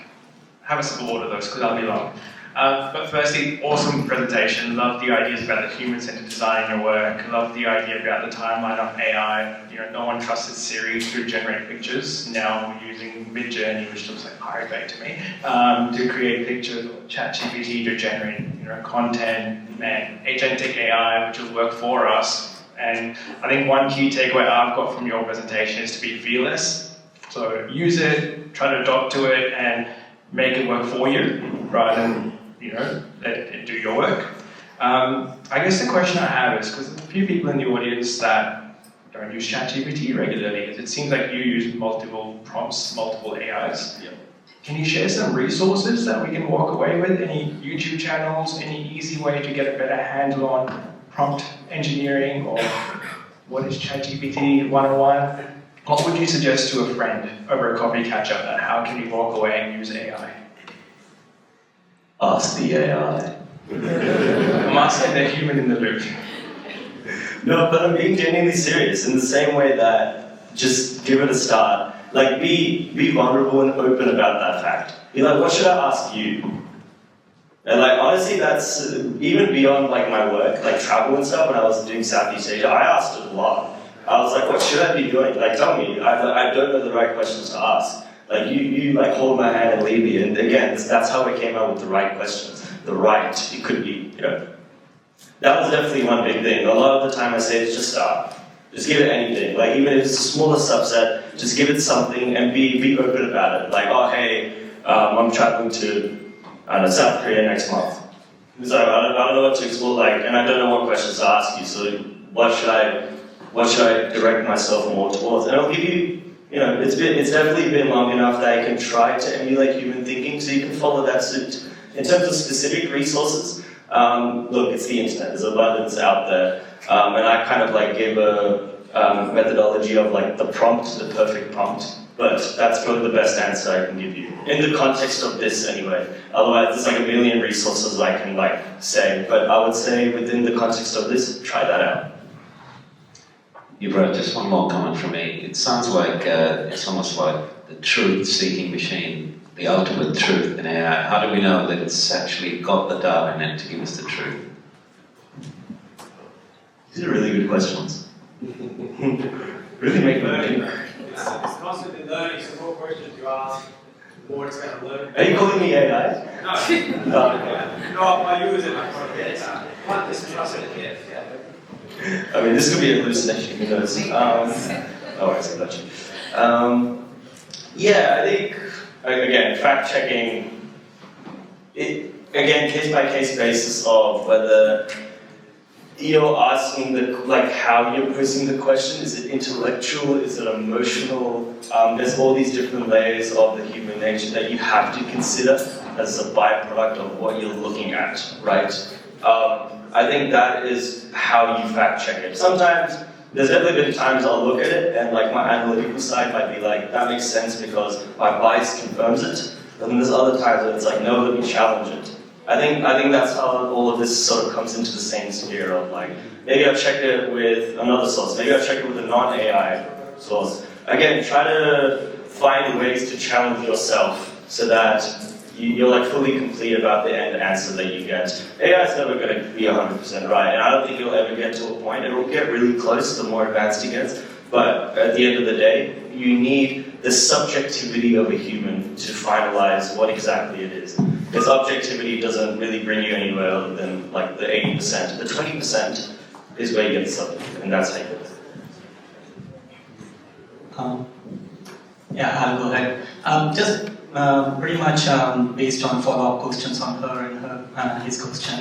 Have a simple order those, because I'll be long. But firstly, awesome presentation. Love the ideas about the human-centered design in your work. Love the idea about the timeline of AI. No one trusted Siri to generate pictures. Now we're using Midjourney, which looks like Pirate Bay to me, to create pictures, or ChatGPT to generate content, and agentic AI, which will work for us. And I think one key takeaway I've got from your presentation is to be fearless. So use it, try to adopt to it, and make it work for you, rather than let it do your work. I guess the question I have is, because there's a few people in the audience that don't use ChatGPT regularly, it seems like you use multiple prompts, multiple AIs. Yep. Can you share some resources that we can walk away with? Any YouTube channels, any easy way to get a better handle on prompt engineering, or what is ChatGPT 101? What would you suggest to a friend over a coffee catch-up, that how can you walk away and use AI? Ask the AI. I'm asking the human in the loop. No, but I'm being genuinely serious in the same way that just give it a start. Like, be vulnerable and open about that fact. Be like, what should I ask you? And like, honestly, that's even beyond like my work, like travel and stuff. When I was doing Southeast Asia, I asked it a lot. I was like, what should I be doing? Like, tell me. I don't know the right questions to ask. Like, you like hold my hand and lead me. And again, that's how I came out with the right questions. The right, it could be, That was definitely one big thing. A lot of the time I say is just start. Just give it anything. Like, even if it's a smaller subset, just give it something and be open about it. Like, oh, hey, I'm traveling to, South Korea next month. So I don't know what to explore, like, and I don't know what questions to ask you. So what should I direct myself more towards? And it'll give you, it's definitely been long enough that I can try to emulate human thinking, so you can follow that suit. In terms of specific resources, look, it's the internet. There's abundance out there, and I kind of like give a methodology of like the prompt, the perfect prompt. But that's probably the best answer I can give you in the context of this, anyway. Otherwise, there's like a million resources I can like say. But I would say within the context of this, try that out. Yuvraj, just one more comment from me. It sounds like it's almost like the truth-seeking machine, the ultimate truth in AI. How do we know that it's actually got the data in it to give us the truth? These are really good questions. Really make me think. It's constantly learning, so the more questions you ask, the more it's going to learn. Are you calling me AI? No. No, I use it. But this trust it, yeah. I mean, this could be a hallucination, who knows? Oh, I see, gotcha. Yeah, I think, again, fact-checking, again, case-by-case basis of whether you're asking how you're posing the question. Is it intellectual? Is it emotional? There's all these different layers of the human nature that you have to consider as a byproduct of what you're looking at, right? I think that is how you fact check it. Sometimes, there's definitely been times I'll look at it and my analytical side might be like, that makes sense because my bias confirms it. But then there's other times where it's like, no, let me challenge it. I think that's how all of this sort of comes into the same sphere of maybe I've checked it with another source, maybe I've checked it with a non-AI source. Again, try to find ways to challenge yourself so that you're fully complete about the end answer that you get. AI is never going to be 100% right, and I don't think you'll ever get to a point. It'll get really close the more advanced it gets, but at the end of the day, you need the subjectivity of a human to finalize what exactly it is. Because objectivity doesn't really bring you anywhere other than the 80%. The 20% is where you get the subjective, and that's how you get it. Yeah, I'll go ahead. Just pretty much based on follow-up questions on her and his question.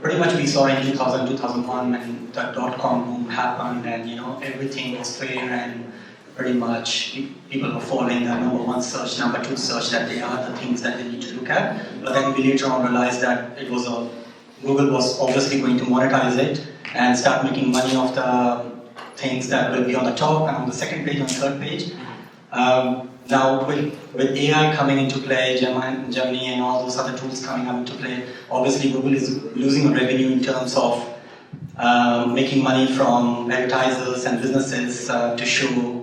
Pretty much we saw in 2000, 2001 when the dot-com boom happened and everything was fair and pretty much people were following the number one search, number two search, that they are the things that they need to look at. But then we later on realized that Google was obviously going to monetize it and start making money off the things that will be on the top and on the second page, on the third page. Now with AI coming into play, Gemini and all those other tools coming up into play, obviously Google is losing revenue in terms of making money from advertisers and businesses to show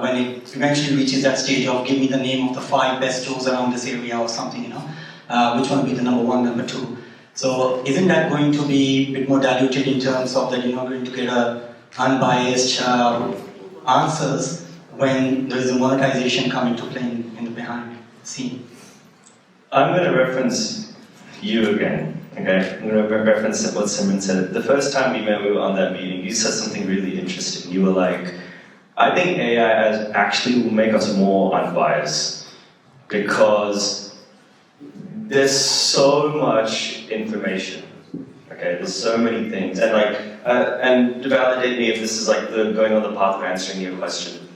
when it eventually reaches that stage of give me the name of the 5 best shows around this area or something, which one will be the number 1, number 2. So isn't that going to be a bit more diluted in terms of that you're not going to get unbiased answers when there is a monetization coming to play in the behind scene? I'm going to reference you again, okay? I'm going to reference what Simon said. The first time we met, we were on that meeting, you said something really interesting. You were like, I think AI actually will make us more unbiased because there's so much information, okay? There's so many things. And and to validate me if this is going on the path of answering your question.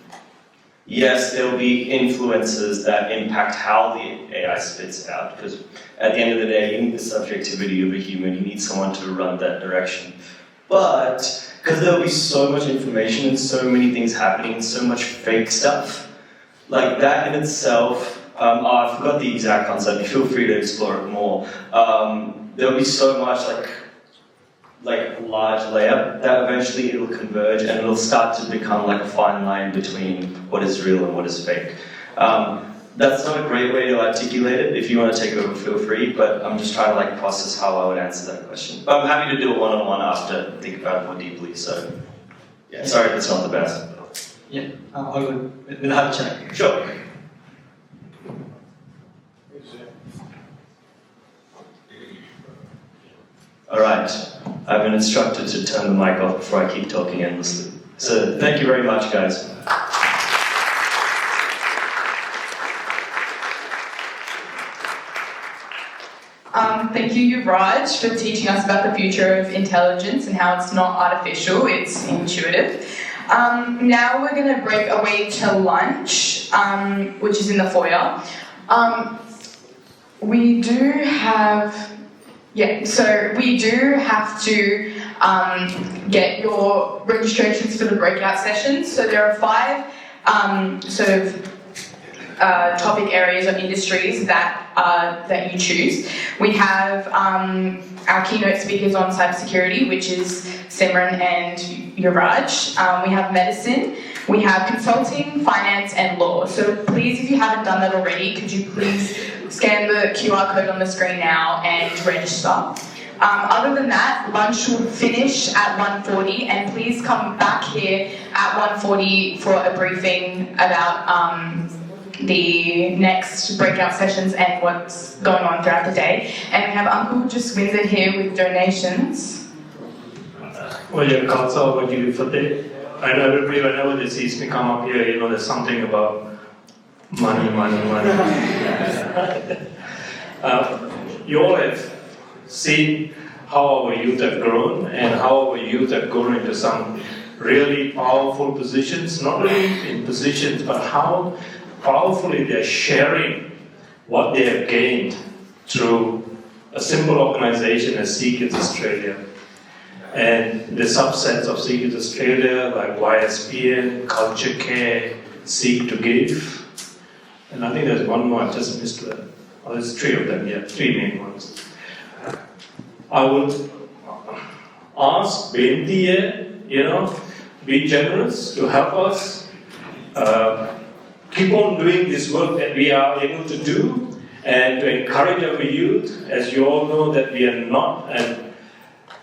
Yes, there will be influences that impact how the AI spits out, because at the end of the day, you need the subjectivity of a human, you need someone to run that direction. But, because there will be so much information and so many things happening and so much fake stuff, that in itself, I forgot the exact concept, feel free to explore it more. There will be so much large layer that eventually it'll converge and it'll start to become a fine line between what is real and what is fake. That's not a great way to articulate it. If you want to take it over, feel free, but I'm just trying to process how I would answer that question. But I'm happy to do it one-on-one after, think about it more deeply, so yeah, sorry if it's not the best. Yeah, I'll go. We'll have a chat. Sure. All right, I've been instructed to turn the mic off before I keep talking endlessly. So thank you very much, guys. Thank you, Yuvraj, for teaching us about the future of intelligence and how it's not artificial, it's intuitive. Now we're going to break away to lunch, which is in the foyer. We do have to get your registrations for the breakout sessions. So there are 5 topic areas or industries that you choose. We have our keynote speakers on cybersecurity, which is Simran and Yuvraj. We have medicine, we have consulting, finance, and law. So please, if you haven't done that already, could you please scan the QR code on the screen now and register. Other than that, lunch will finish at 1:40, and please come back here at 1:40 for a briefing about the next breakout sessions and what's going on throughout the day. And we have Uncle Jaswinder here with donations. Well, your counsel, what you do for the, I know everybody, whenever they see me come up here, there's something about money. You all have seen how our youth have grown and how our youth have grown into some really powerful positions, not only in positions, but how powerfully they're sharing what they have gained through a simple organization as Sikh Youth Australia. And the subsets of Sikh Youth Australia, like YSPN, Culture Care, Seek to Give, and I think there's one more, I just missed that. Oh, there's three of them, yeah, three main ones. I would ask Benti, be generous to help us keep on doing this work that we are able to do, and to encourage our youth. As you all know, that we are not an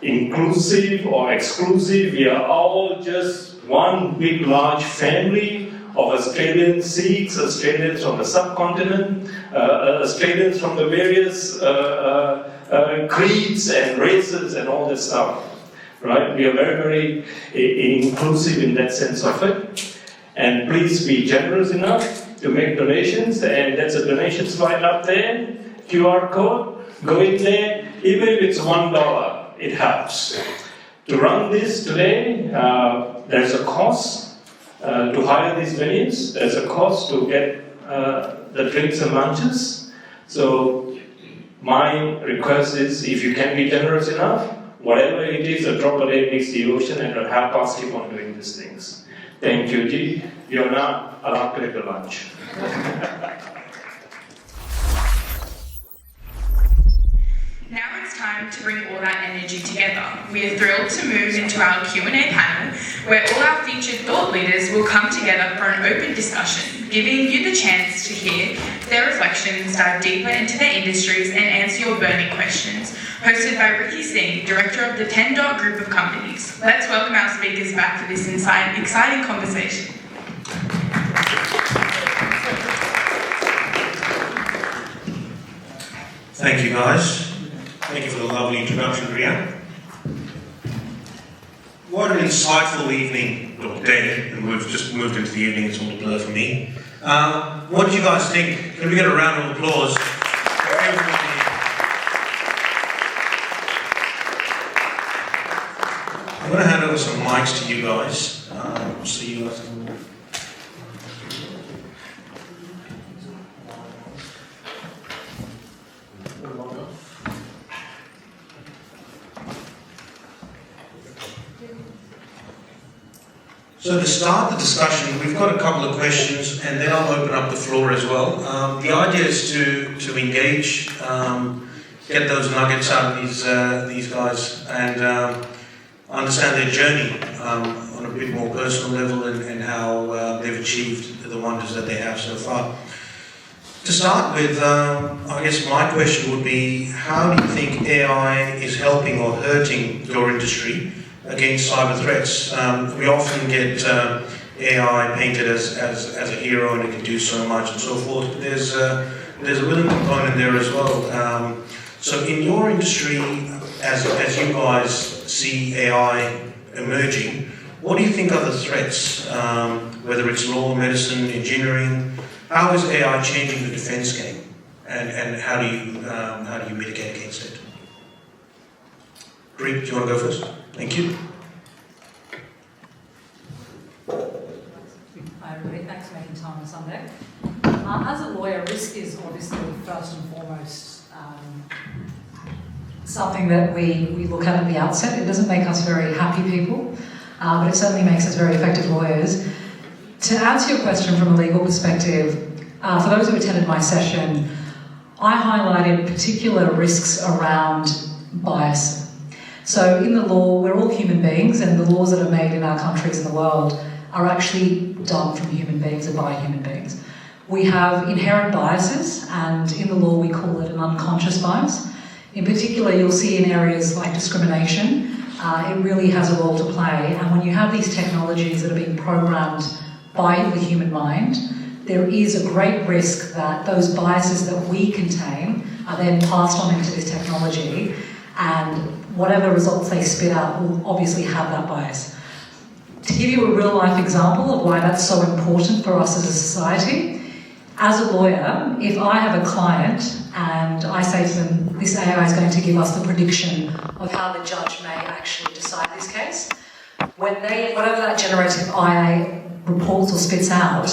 inclusive or exclusive, we are all just one big large family of Australian Sikhs, Australians from the subcontinent, Australians from the various creeds and races and all this stuff, right? We are very, very inclusive in that sense of it. And please be generous enough to make donations, and that's a donation slide up there, QR code, go in there, even if it's $1, it helps. To run this today, there's a cost to hire these venues, there's a cost to get the drinks and lunches. So my request is, if you can be generous enough, whatever it is, a drop a day makes the ocean, and will help us keep on doing these things. Thank you, Ji. You are now allowed to take the lunch. Now it's time to bring all that energy together. We are thrilled to move into our Q&A panel, where all our featured thought leaders will come together for an open discussion, giving you the chance to hear their reflections, dive deeper into their industries, and answer your burning questions. Hosted by Ricky Singh, Director of the 10 Dot Group of Companies. Let's welcome our speakers back for this exciting conversation. Thank you, guys. Thank you for the lovely introduction, Ria. What an insightful evening, or day, and we've just moved into the evening, it's all a blur for me. What did you guys think? Can we get a round of applause for everybody? I'm going to hand over some mics to you guys, so you guys can... So to start the discussion, we've got a couple of questions, and then I'll open up the floor as well. The idea is to engage, get those nuggets out of these guys, and understand their journey on a bit more personal level, and how they've achieved the wonders that they have so far. To start with, I guess my question would be, how do you think AI is helping or hurting your industry against cyber threats? We often get AI painted as a hero, and it can do so much and so forth, but there's a willing component there as well. So in your industry, as you guys see AI emerging, what do you think are the threats, whether it's law, medicine, engineering? How is AI changing the defense game, and how do you mitigate against it? Greek, do you want to go first? Thank you. Hi everybody, thanks for making time on Sunday. As a lawyer, risk is obviously first and foremost something that we look at the outset. It doesn't make us very happy people, but it certainly makes us very effective lawyers. To answer your question from a legal perspective, for those who attended my session, I highlighted particular risks around bias. So in the law, we're all human beings, and the laws that are made in our countries and the world are actually done from human beings and by human beings. We have inherent biases, and in the law we call it an unconscious bias. In particular, you'll see in areas like discrimination, it really has a role to play. And when you have these technologies that are being programmed by the human mind, there is a great risk that those biases that we contain are then passed on into this technology, and whatever results they spit out will obviously have that bias. To give you a real life example of why that's so important for us as a society, as a lawyer, if I have a client and I say to them, this AI is going to give us the prediction of how the judge may actually decide this case, whatever that generative AI reports or spits out,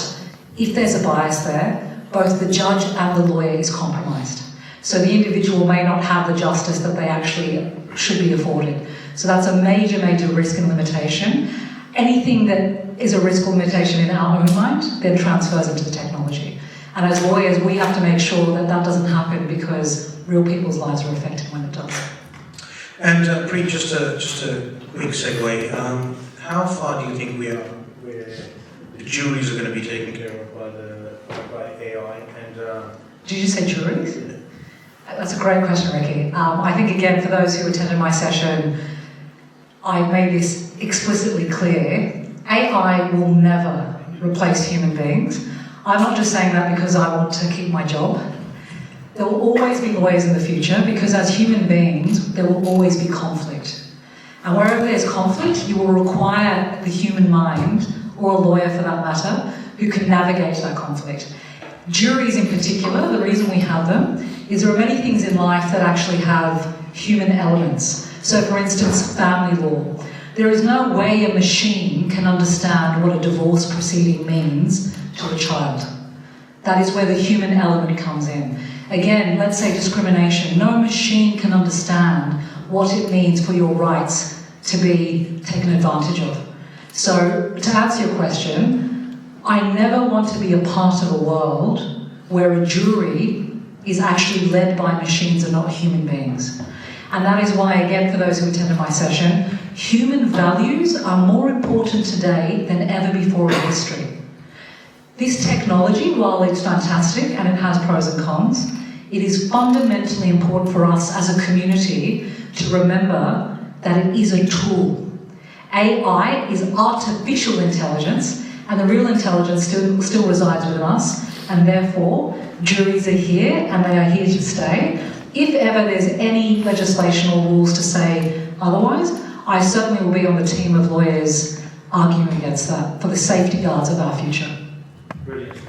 if there's a bias there, both the judge and the lawyer is compromised. So the individual may not have the justice that they actually should be afforded. So that's a major, major risk and limitation. Anything that is a risk or limitation in our own mind then transfers into the technology. And as lawyers, we have to make sure that that doesn't happen, because real people's lives are affected when it does. And Preet, just a quick segue. How far do you think we are where the juries are going to be taken care of by AI? And did you say juries? That's a great question, Ricky. I think, again, for those who attended my session, I made this explicitly clear. AI will never replace human beings. I'm not just saying that because I want to keep my job. There will always be lawyers in the future, because as human beings, there will always be conflict. And wherever there's conflict, you will require the human mind, or a lawyer for that matter, who can navigate that conflict. Juries in particular, the reason we have them is there are many things in life that actually have human elements. So for instance, family law. There is no way a machine can understand what a divorce proceeding means to a child. That is where the human element comes in. Again, let's say discrimination. No machine can understand what it means for your rights to be taken advantage of. So to answer your question, I never want to be a part of a world where a jury is actually led by machines and not human beings. And that is why, again, for those who attended my session, human values are more important today than ever before in history. This technology, while it's fantastic and it has pros and cons, it is fundamentally important for us as a community to remember that it is a tool. AI is artificial intelligence, and the real intelligence still resides within us, and therefore juries are here and they are here to stay. If ever there's any legislation or rules to say otherwise, I certainly will be on the team of lawyers arguing against that for the safety guards of our future.